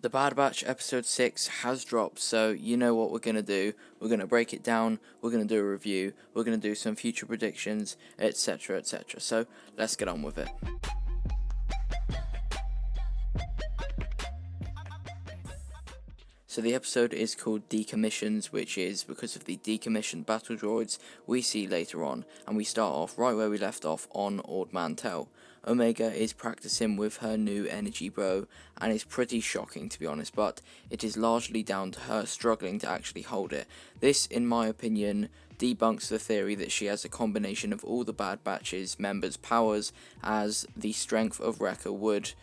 The Bad Batch episode 6 has dropped, so you know what we're going to do. We're going to break it down, we're going to do a review, we're going to do some future predictions, etc, etc. So, let's get on with it. So the episode is called Decommissions, which is because of the decommissioned battle droids we see later on, and we start off right where we left off on Ord Mantell. Omega is practicing with her new energy bow, and it's pretty shocking to be honest, but it is largely down to her struggling to actually hold it. This, in my opinion, debunks the theory that she has a combination of all the Bad Batch's members' powers, as the strength of Wrecker would,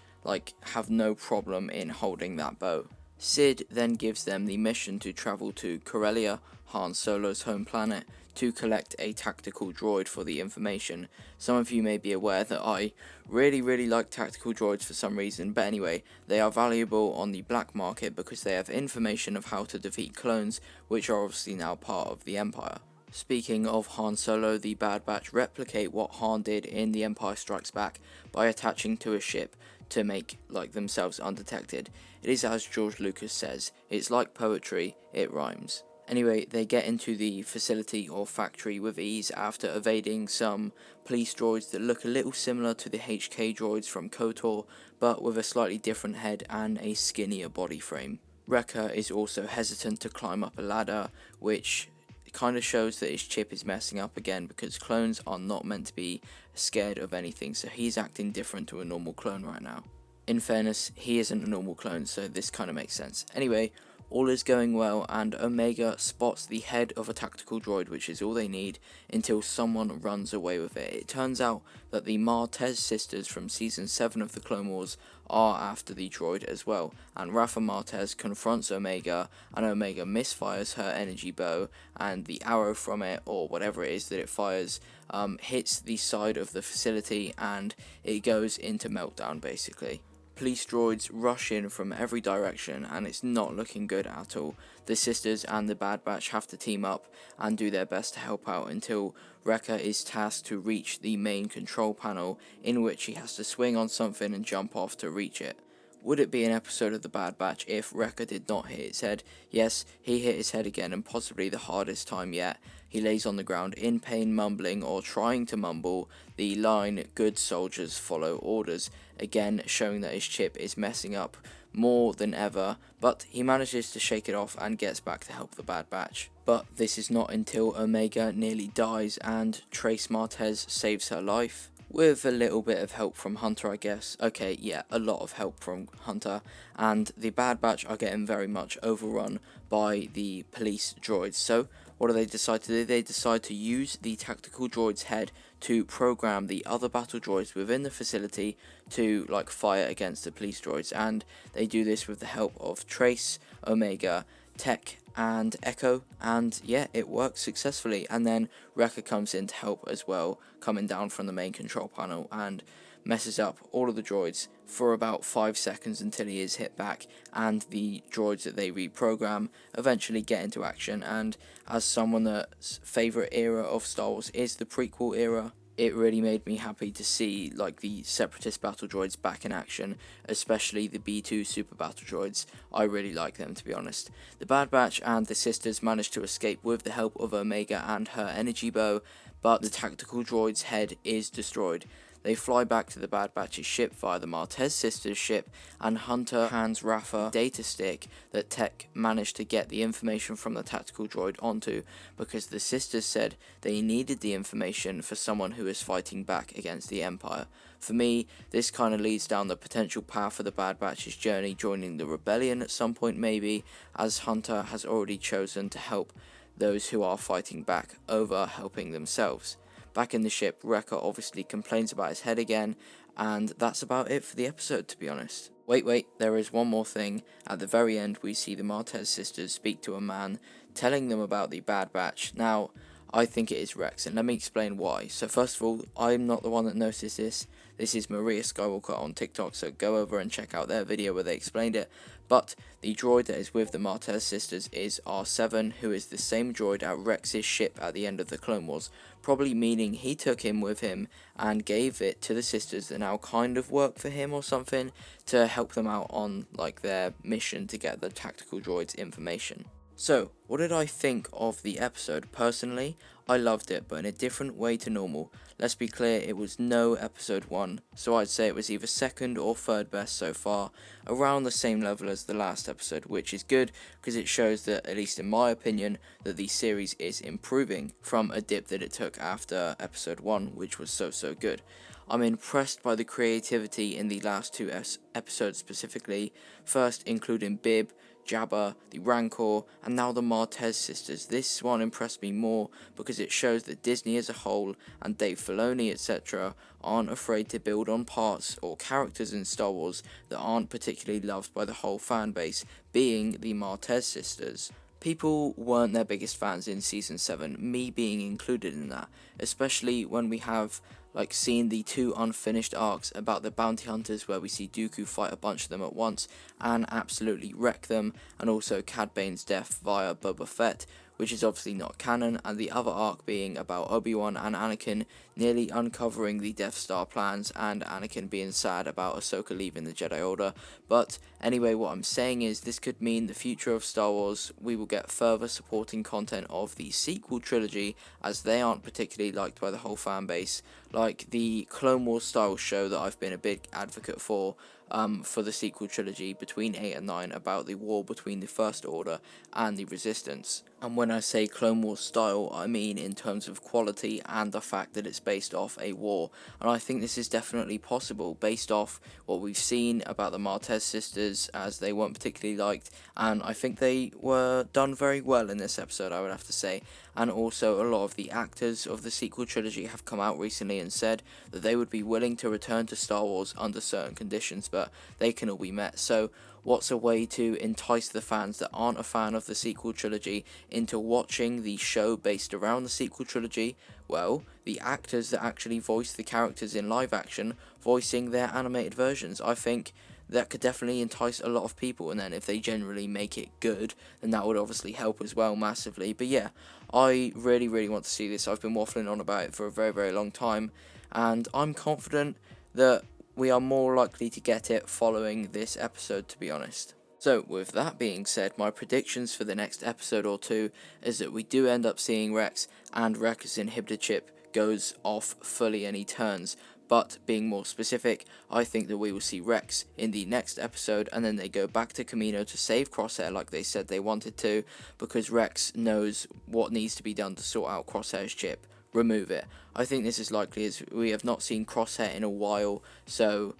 have no problem in holding that bow. Sid then gives them the mission to travel to Corellia, Han Solo's home planet, to collect a tactical droid for the information. Some of you may be aware that I really like tactical droids for some reason, but anyway, they are valuable on the black market because they have information of how to defeat clones, which are obviously now part of the Empire. Speaking of Han Solo, the Bad Batch replicate what Han did in The Empire Strikes Back by attaching to a ship to make themselves undetected. It is as George Lucas says, it's like poetry, it rhymes. Anyway, they get into the facility or factory with ease after evading some police droids that look a little similar to the HK droids from KOTOR, but with a slightly different head and a skinnier body frame. Wrecker is also hesitant to climb up a ladder, which kind of shows that his chip is messing up again, because clones are not meant to be scared of anything, so he's acting different to a normal clone right now. In fairness, he isn't a normal clone, so this kind of makes sense. Anyway, all is going well, and Omega spots the head of a tactical droid, which is all they need, until someone runs away with it. It turns out that the Martez sisters from Season 7 of the Clone Wars are after the droid as well, and Rafa Martez confronts Omega, and Omega misfires her energy bow, and the arrow from it, or whatever it is that it fires, hits the side of the facility, and it goes into meltdown basically. Police droids rush in from every direction, and it's not looking good at all. The sisters and the Bad Batch have to team up and do their best to help out until Wrecker is tasked to reach the main control panel, in which he has to swing on something and jump off to reach it. Would it be an episode of the Bad Batch if Wrecker did not hit his head? Yes, he hit his head again, and possibly the hardest time yet. He lays on the ground in pain, mumbling or trying to mumble the line, "Good soldiers follow orders," again showing that his chip is messing up more than ever, but he manages to shake it off and gets back to help the Bad Batch. But this is not until Omega nearly dies and Trace Martez saves her life. With a little bit of help from Hunter, I guess. Okay, yeah, a lot of help from Hunter. And the Bad Batch are getting very much overrun by the police droids. So, what do they decide to do? They decide to use the tactical droid's head to program the other battle droids within the facility to, fire against the police droids. And they do this with the help of Trace, Omega, Tech, and Echo, and yeah, it works successfully. And then Wrecker comes in to help as well, coming down from the main control panel, and messes up all of the droids for about 5 seconds until he is hit back, and the droids that they reprogram eventually get into action. And as someone that's favourite era of Star Wars is the prequel era, it really made me happy to see the Separatist battle droids back in action, especially the B2 super battle droids. I really like them, to be honest. The Bad Batch and the sisters manage to escape with the help of Omega and her energy bow, but the tactical droid's head is destroyed. They fly back to the Bad Batch's ship via the Martez sisters' ship, and Hunter hands Rafa a data stick that Tech managed to get the information from the tactical droid onto, because the sisters said they needed the information for someone who is fighting back against the Empire. For me, this kind of leads down the potential path for the Bad Batch's journey, joining the rebellion at some point maybe, as Hunter has already chosen to help those who are fighting back over helping themselves. Back in the ship, Wrecker obviously complains about his head again, and that's about it for the episode, to be honest. Wait, there is one more thing. At the very end, we see the Martez sisters speak to a man, telling them about the Bad Batch. Now, I think it is Rex, and let me explain why. So first of all, I'm not the one that noticed this. This is Maria Skywalker on TikTok, so go over and check out their video where they explained it. But the droid that is with the Martez sisters is R7, who is the same droid at Rex's ship at the end of the Clone Wars, probably meaning he took him with him and gave it to the sisters that now kind of work for him or something to help them out on like their mission to get the tactical droid's information. So, what did I think of the episode? Personally, I loved it, but in a different way to normal. Let's be clear, it was no episode 1, so I'd say it was either second or third best so far, around the same level as the last episode, which is good because it shows that, at least in my opinion, that the series is improving from a dip that it took after episode 1, which was so good. I'm impressed by the creativity in the last 2 episodes specifically, first including Bib, Jabba, the Rancor, and now the Martez sisters. This one impressed me more because it shows that Disney as a whole and Dave Filoni etc. aren't afraid to build on parts or characters in Star Wars that aren't particularly loved by the whole fan base, being the Martez sisters. People weren't their biggest fans in Season 7, me being included in that, especially when we have seen the 2 unfinished arcs about the bounty hunters where we see Dooku fight a bunch of them at once and absolutely wreck them, and also Cad Bane's death via Boba Fett, which is obviously not canon, and the other arc being about Obi-Wan and Anakin nearly uncovering the Death Star plans and Anakin being sad about Ahsoka leaving the Jedi Order. But anyway, what I'm saying is this could mean the future of Star Wars. We will get further supporting content of the sequel trilogy, as they aren't particularly liked by the whole fan base, like the Clone Wars style show that I've been a big advocate for the sequel trilogy between 8 and 9 about the war between the First Order and the Resistance. And when I say Clone Wars style, I mean in terms of quality and the fact that it's based off a war. And I think this is definitely possible based off what we've seen about the Martez sisters, as they weren't particularly liked, and I think they were done very well in this episode, I would have to say. And also a lot of the actors of the sequel trilogy have come out recently and said that they would be willing to return to Star Wars under certain conditions, but they can all be met. So what's a way to entice the fans that aren't a fan of the sequel trilogy into watching the show based around the sequel trilogy? Well, the actors that actually voice the characters in live action voicing their animated versions. I think that could definitely entice a lot of people, and then if they generally make it good, then that would obviously help as well massively. But yeah, I really want to see this. I've been waffling on about it for a very long time, and I'm confident that we are more likely to get it following this episode, to be honest. So, with that being said, my predictions for the next episode or 2 is that we do end up seeing Rex, and Rex's inhibitor chip goes off fully and he turns. But being more specific, I think that we will see Rex in the next episode, and then they go back to Kamino to save Crosshair like they said they wanted to, because Rex knows what needs to be done to sort out Crosshair's chip. Remove it. I think this is likely, as we have not seen Crosshair in a while, so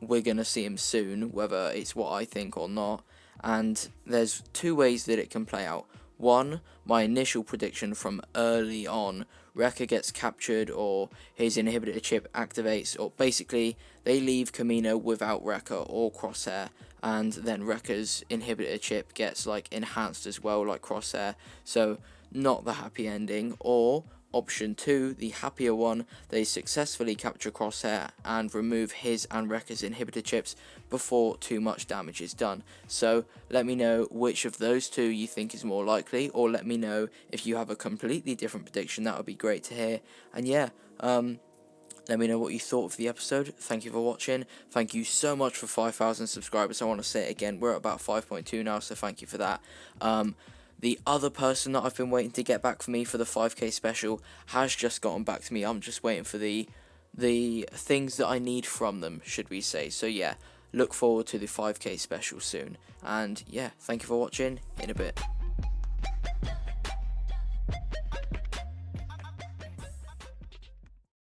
we're gonna see him soon, whether it's what I think or not. And there's 2 ways that it can play out. One, my initial prediction from early on, Wrecker gets captured or his inhibitor chip activates, or basically they leave Kamino without Wrecker or Crosshair, and then Wrecker's inhibitor chip gets enhanced as well like Crosshair, so not the happy ending. Or option 2, the happier one, they successfully capture Crosshair and remove his and Wrecker's inhibitor chips before too much damage is done. So let me know which of those 2 you think is more likely, or let me know if you have a completely different prediction. That would be great to hear. And yeah, let me know what you thought of the episode. Thank you for watching. Thank you so much for 5,000 subscribers. I want to say it again, we're at about 5.2 now, so thank you for that. The other person that I've been waiting to get back for me for the 5k special has just gotten back to me. I'm just waiting for the things that I need from them, should we say. So yeah, look forward to the 5k special soon. And yeah, thank you for watching. In a bit.